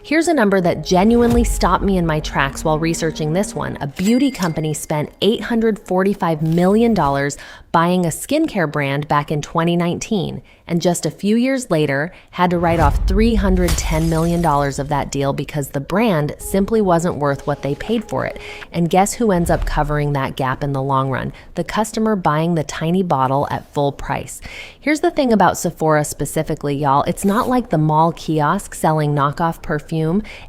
Here's a number that genuinely stopped me in my tracks while researching this one. A beauty company spent $845 million buying a skincare brand back in 2019, and just a few years later had to write off $310 million of that deal because the brand simply wasn't worth what they paid for it. And guess who ends up covering that gap in the long run? The customer buying the tiny bottle at full price. Here's the thing about Sephora specifically, y'all. It's not like the mall kiosk selling knockoff perfume.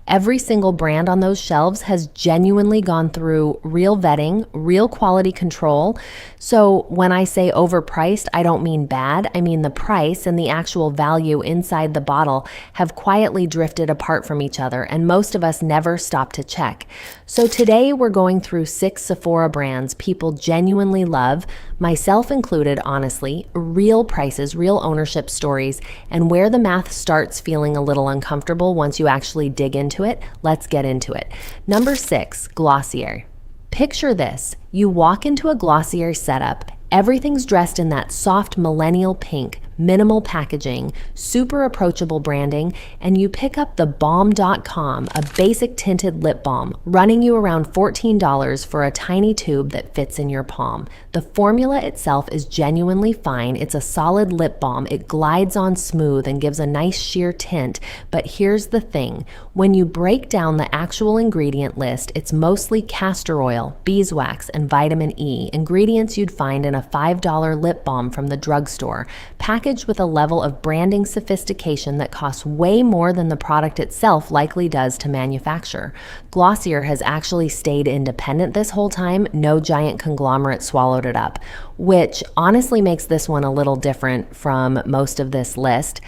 Every single brand on those shelves has genuinely gone through real vetting, real quality control. So when I say overpriced, I don't mean bad. I mean the price and the actual value inside the bottle have quietly drifted apart from each other, and most of us never stop to check. So today we're going through 6 Sephora brands people genuinely love, myself included, honestly, real prices, real ownership stories, and where the math starts feeling a little uncomfortable once you actually dig into it. Let's get into it. Number 6, Glossier. Picture this. You walk into a Glossier setup. Everything's dressed in that soft millennial pink, minimal packaging, super approachable branding, and you pick up the Balm.com, a basic tinted lip balm, running you around $14 for a tiny tube that fits in your palm. The formula itself is genuinely fine. It's a solid lip balm. It glides on smooth and gives a nice sheer tint. But here's the thing. When you break down the actual ingredient list, it's mostly castor oil, beeswax, and vitamin E, ingredients you'd find in a $5 lip balm from the drugstore, packaged with a level of branding sophistication that costs way more than the product itself likely does to manufacture. Glossier has actually stayed independent this whole time. No giant conglomerate swallowed it up, which honestly makes this one a little different from most of this list.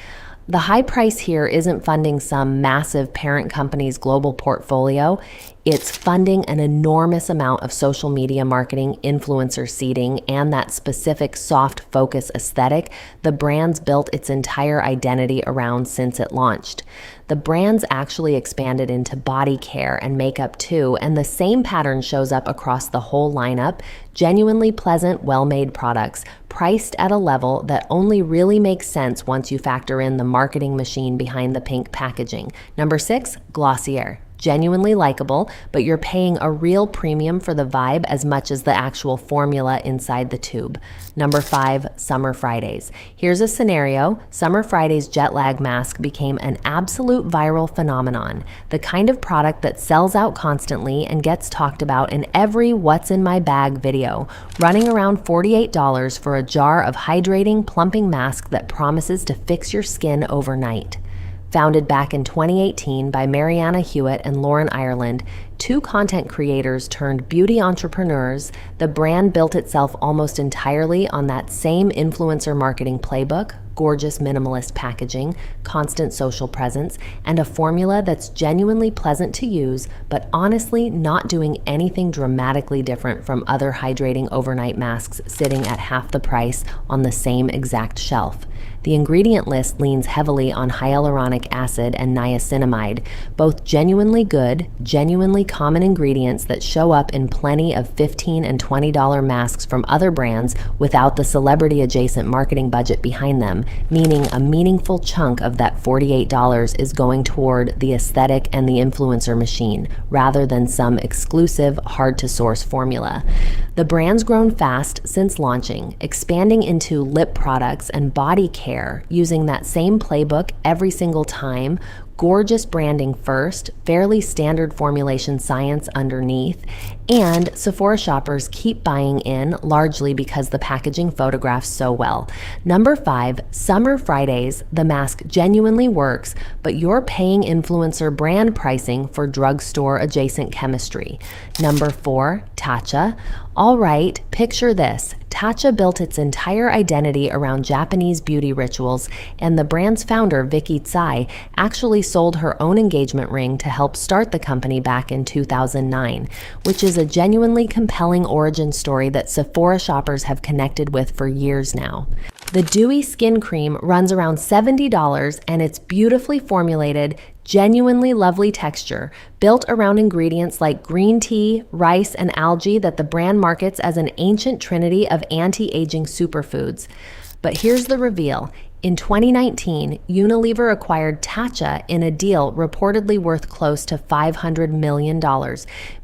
The high price here isn't funding some massive parent company's global portfolio. It's funding an enormous amount of social media marketing, influencer seeding, and that specific soft focus aesthetic the brand's built its entire identity around since it launched. The brand's actually expanded into body care and makeup too, and the same pattern shows up across the whole lineup. Genuinely pleasant, well-made products, priced at a level that only really makes sense once you factor in the marketing machine behind the pink packaging. Number 6, Glossier. Genuinely likable, but you're paying a real premium for the vibe as much as the actual formula inside the tube. Number 5, Summer Fridays. Here's a scenario. Summer Fridays jet lag mask became an absolute viral phenomenon, the kind of product that sells out constantly and gets talked about in every what's in my bag video, running around $48 for a jar of hydrating, plumping mask that promises to fix your skin overnight. Founded back in 2018 by Mariana Hewitt and Lauren Ireland, 2 content creators turned beauty entrepreneurs, the brand built itself almost entirely on that same influencer marketing playbook, gorgeous minimalist packaging, constant social presence, and a formula that's genuinely pleasant to use, but honestly not doing anything dramatically different from other hydrating overnight masks sitting at half the price on the same exact shelf. The ingredient list leans heavily on hyaluronic acid and niacinamide, both genuinely good, genuinely common ingredients that show up in plenty of $15 and $20 masks from other brands without the celebrity-adjacent marketing budget behind them, meaning a meaningful chunk of that $48 is going toward the aesthetic and the influencer machine, rather than some exclusive, hard-to-source formula. The brand's grown fast since launching, expanding into lip products and body care, using that same playbook every single time, gorgeous branding first, fairly standard formulation science underneath, and Sephora shoppers keep buying in largely because the packaging photographs so well. Number 5, Summer Fridays. The mask genuinely works, but you're paying influencer brand pricing for drugstore adjacent chemistry. Number 4, Tatcha. All right, picture this. Tatcha built its entire identity around Japanese beauty rituals, and the brand's founder, Vicky Tsai, actually sold her own engagement ring to help start the company back in 2009, which is a genuinely compelling origin story that Sephora shoppers have connected with for years now. The Dewy Skin Cream runs around $70, and it's beautifully formulated, genuinely lovely texture, built around ingredients like green tea, rice, and algae that the brand markets as an ancient trinity of anti-aging superfoods. But here's the reveal. In 2019, Unilever acquired Tatcha in a deal reportedly worth close to $500 million,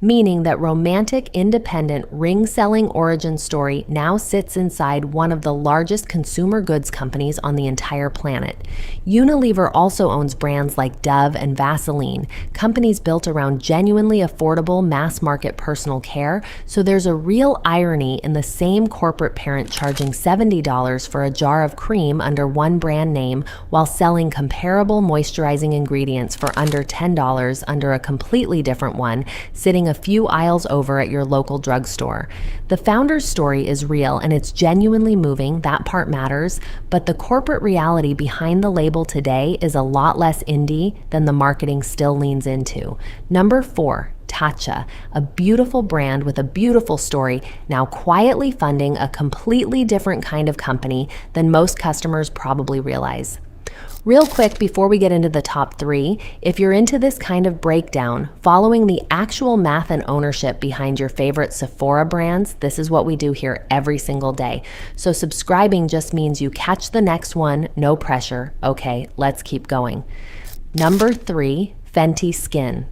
meaning that romantic, independent, ring-selling origin story now sits inside one of the largest consumer goods companies on the entire planet. Unilever also owns brands like Dove and Vaseline, companies built around genuinely affordable mass-market personal care, so there's a real irony in the same corporate parent charging $70 for a jar of cream under one brand name while selling comparable moisturizing ingredients for under $10 under a completely different one, sitting a few aisles over at your local drugstore. The founder's story is real and it's genuinely moving, that part matters, but the corporate reality behind the label today is a lot less indie than the marketing still leans into. Number 4. Tatcha, a beautiful brand with a beautiful story, now quietly funding a completely different kind of company than most customers probably realize. Real quick before we get into the top 3, if you're into this kind of breakdown, following the actual math and ownership behind your favorite Sephora brands, this is what we do here every single day. So subscribing just means you catch the next one, no pressure. Okay, let's keep going. Number 3, Fenty Skin.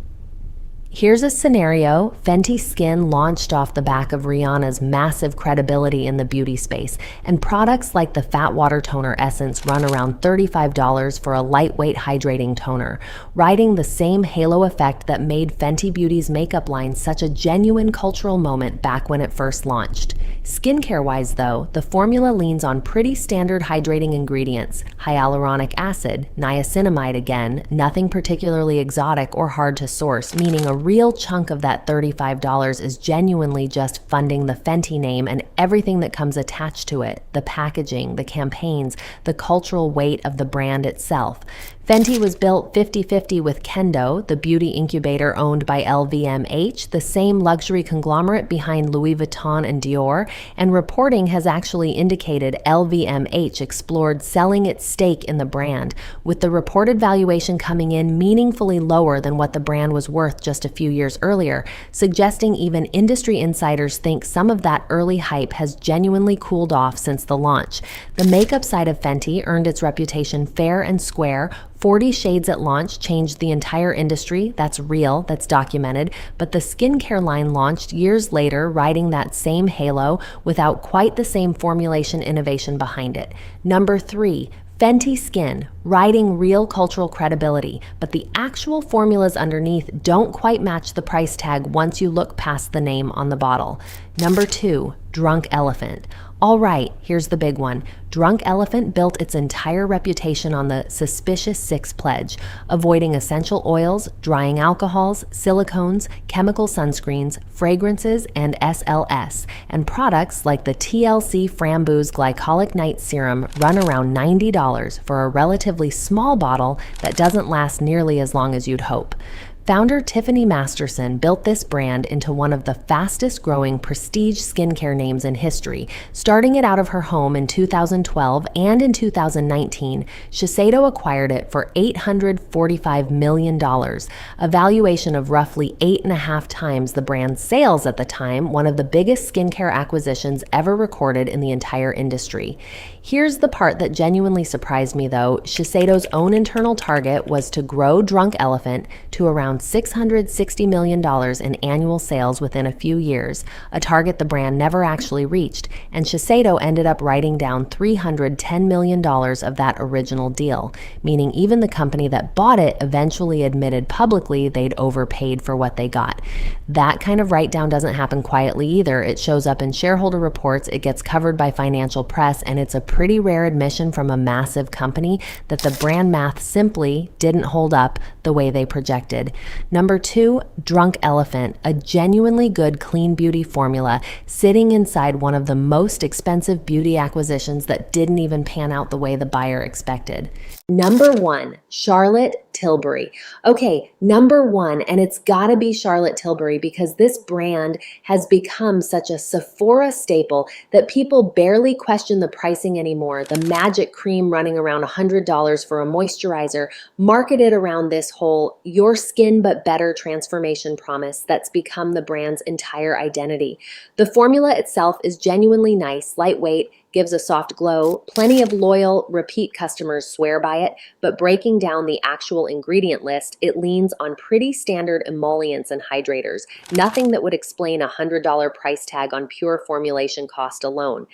Here's a scenario. Fenty Skin launched off the back of Rihanna's massive credibility in the beauty space, and products like the Fat Water Toner Essence run around $35 for a lightweight hydrating toner, riding the same halo effect that made Fenty Beauty's makeup line such a genuine cultural moment back when it first launched. Skincare-wise though, the formula leans on pretty standard hydrating ingredients, hyaluronic acid, niacinamide again, nothing particularly exotic or hard to source, meaning a real chunk of that $35 is genuinely just funding the Fenty name and everything that comes attached to it, the packaging, the campaigns, the cultural weight of the brand itself. Fenty was built 50-50 with Kendo, the beauty incubator owned by LVMH, the same luxury conglomerate behind Louis Vuitton and Dior, and reporting has actually indicated LVMH explored selling its stake in the brand, with the reported valuation coming in meaningfully lower than what the brand was worth just a few years earlier, suggesting even industry insiders think some of that early hype has genuinely cooled off since the launch. The makeup side of Fenty earned its reputation fair and square. 40 Shades at launch changed the entire industry. That's real, that's documented. But the skincare line launched years later, riding that same halo without quite the same formulation innovation behind it. Number 3, Fenty Skin, riding real cultural credibility, but the actual formulas underneath don't quite match the price tag once you look past the name on the bottle. Number 2, Drunk Elephant. All right, here's the big one. Drunk Elephant built its entire reputation on the Suspicious Six pledge, avoiding essential oils, drying alcohols, silicones, chemical sunscreens, fragrances, and SLS. And products like the TLC Framboos Glycolic Night Serum run around $90 for a relatively small bottle that doesn't last nearly as long as you'd hope. Founder Tiffany Masterson built this brand into one of the fastest growing prestige skincare names in history. Starting it out of her home in 2012 and in 2019, Shiseido acquired it for $845 million, a valuation of roughly 8.5 times the brand's sales at the time, one of the biggest skincare acquisitions ever recorded in the entire industry. Here's the part that genuinely surprised me though. Shiseido's own internal target was to grow Drunk Elephant to around $660 million in annual sales within a few years, a target the brand never actually reached, and Shiseido ended up writing down $310 million of that original deal, meaning even the company that bought it eventually admitted publicly they'd overpaid for what they got. That kind of write-down doesn't happen quietly either. It shows up in shareholder reports, it gets covered by financial press, and it's a pretty rare admission from a massive company that the brand math simply didn't hold up the way they projected. Number 2, Drunk Elephant, a genuinely good clean beauty formula sitting inside one of the most expensive beauty acquisitions that didn't even pan out the way the buyer expected. Number 1, Charlotte Tilbury. Okay, number 1, and it's gotta be Charlotte Tilbury because this brand has become such a Sephora staple that people barely question the pricing anymore. The magic cream running around $100 for a moisturizer, marketed around this whole your skin but better transformation promise that's become the brand's entire identity. The formula itself is genuinely nice, lightweight, gives a soft glow. Plenty of loyal, repeat customers swear by it, but breaking down the actual ingredient list, it leans on pretty standard emollients and hydrators, nothing that would explain a $100 price tag on pure formulation cost alone.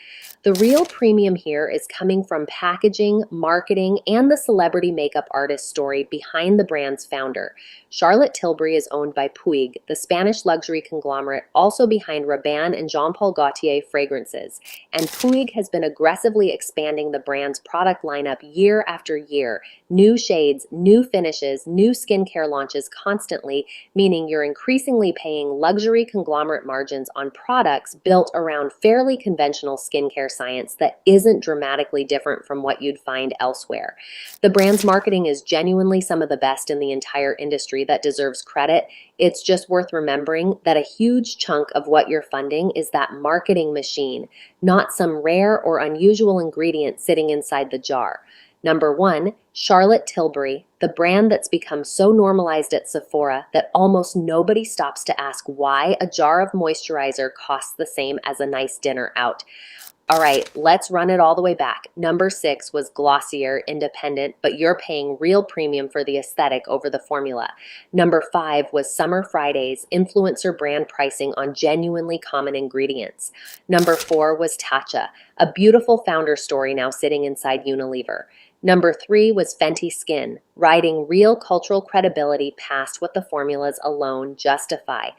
The real premium here is coming from packaging, marketing, and the celebrity makeup artist story behind the brand's founder. Charlotte Tilbury is owned by Puig, the Spanish luxury conglomerate also behind Rabanne and Jean Paul Gaultier fragrances. And Puig has been aggressively expanding the brand's product lineup year after year. New shades, new finishes, new skincare launches constantly, meaning you're increasingly paying luxury conglomerate margins on products built around fairly conventional skincare science that isn't dramatically different from what you'd find elsewhere. The brand's marketing is genuinely some of the best in the entire industry that deserves credit. It's just worth remembering that a huge chunk of what you're funding is that marketing machine, not some rare or unusual ingredient sitting inside the jar. Number 1, Charlotte Tilbury, the brand that's become so normalized at Sephora that almost nobody stops to ask why a jar of moisturizer costs the same as a nice dinner out. All right, let's run it all the way back. Number 6 was Glossier, independent, but you're paying real premium for the aesthetic over the formula. Number 5 was Summer Fridays, influencer brand pricing on genuinely common ingredients. Number 4 was Tatcha, a beautiful founder story now sitting inside Unilever. Number 3 was Fenty Skin, riding real cultural credibility past what the formulas alone justify.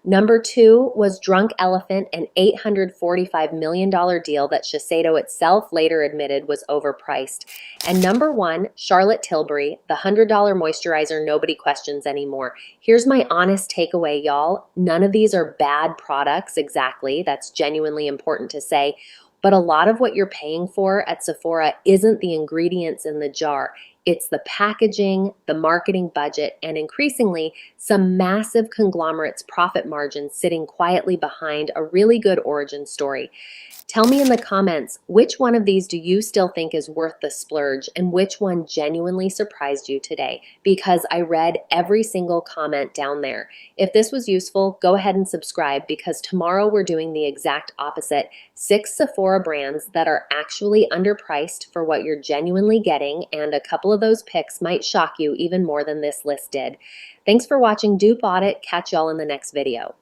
Number 2 was Drunk Elephant, an $845 million deal that Shiseido itself later admitted was overpriced. And number 1, Charlotte Tilbury, the $100 moisturizer nobody questions anymore. Here's my honest takeaway, y'all. None of these are bad products exactly. That's genuinely important to say. But a lot of what you're paying for at Sephora isn't the ingredients in the jar. It's the packaging, the marketing budget, and increasingly some massive conglomerates' profit margins sitting quietly behind a really good origin story. Tell me in the comments, which one of these do you still think is worth the splurge and which one genuinely surprised you today? Because I read every single comment down there. If this was useful, go ahead and subscribe because tomorrow we're doing the exact opposite. 6 Sephora brands that are actually underpriced for what you're genuinely getting, and a couple of those picks might shock you even more than this list did. Thanks for watching DupeAudit. Catch y'all in the next video.